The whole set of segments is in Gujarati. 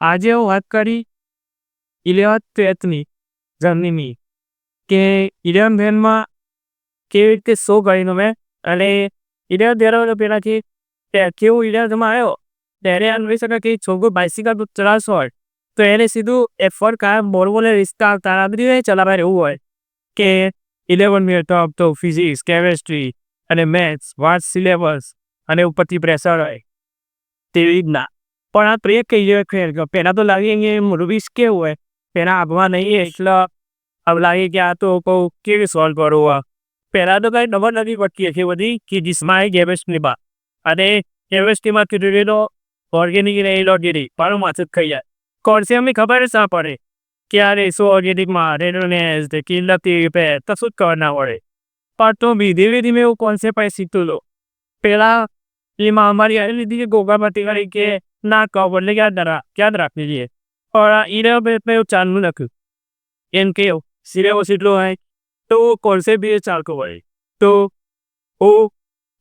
આજે હું વાત કરી 11th જર્નીની કે 11th કેવી રીતે શો કરીને મેં અને 11th પહેલાંથી કેવું 11thમાં આવ્યો ત્યારે એમ કહી શકાય કે છોકરો બાઇસિકલ ચલાવતો હોય તો એને સીધું એફર્ટ કાયમ બોલબોલે રિસ્કા આવતા આ બધી ચલાવવા એવું હોય કે 11 તો ફિઝિક્સ કેમેસ્ટ્રી અને મેથ્સ વાટ સિલેબસ અને ઉપરથી પ્રેશર હોય તેવી રીતના પણ આ પ્રેક કહી જાય ફેર પહેલાં તો લાગે કે રૂબીસ કેવું હોય પહેલાં આગવા નહીં એટલે હવે લાગે કે આ તો કહું કેવી સોલ્વ કરવું પહેલાં તો કાંઈ ખબર નથી પડતી એટલી બધી કે જીસમાં કેમેસ્ટ્રીમાં અને કેમેસ્ટ્રીમાં કીધું તો ઓર્ગેનિક ને ઇનઓર્ગેનિક મારું માથું જ ખાઈ જાય કોન્સેપ્ટની ખબર જ ના પડે કે આ રેસો ઓર્ગેનિકમાં રેડોનેસ કિલ્લતી પે કશું જ ખબર ના પડે પણ તો ધીમે ધીમે એવું કોન્સેપ્ટ અહીં શીખતું હતો પહેલાં એમાં અમારી આવી લીધી કે ગોગામાંથી વાળી કે ના કહો એટલે યાદ રાખવી જોઈએ પણ એવું ચાલુ લખ્યું એમ કે સિલેબસ એટલો હોય તો કોન્સેપ્ટ બી ચાલતો હોય તો હું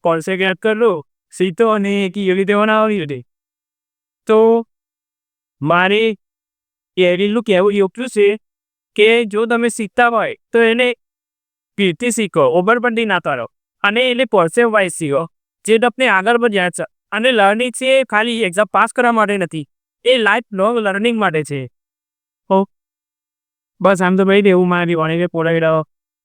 કોન્સેપ્ટ યાદ કરલો સીધો અને કેવી રીતે બનાવી હતી તો મારે એટલું કહેવું યોગ્ય છે કે જો તમે શીખતા હોય તો એને પીરથી શીખો ઓબરપંટી ના કરો અને એને કોન્સેપ્ટ વાઇઝ શીખો જે તમને આગળ પણ યાદ છે અને લર્નિંગ છે ખાલી એક્ઝામ પાસ કરવા માટે નથી એ લાઈફ લોંગ લર્નિંગ માટે છે બસ આમ તો ભાઈ એવું મારી વાણીને પોડાવી રહ્યો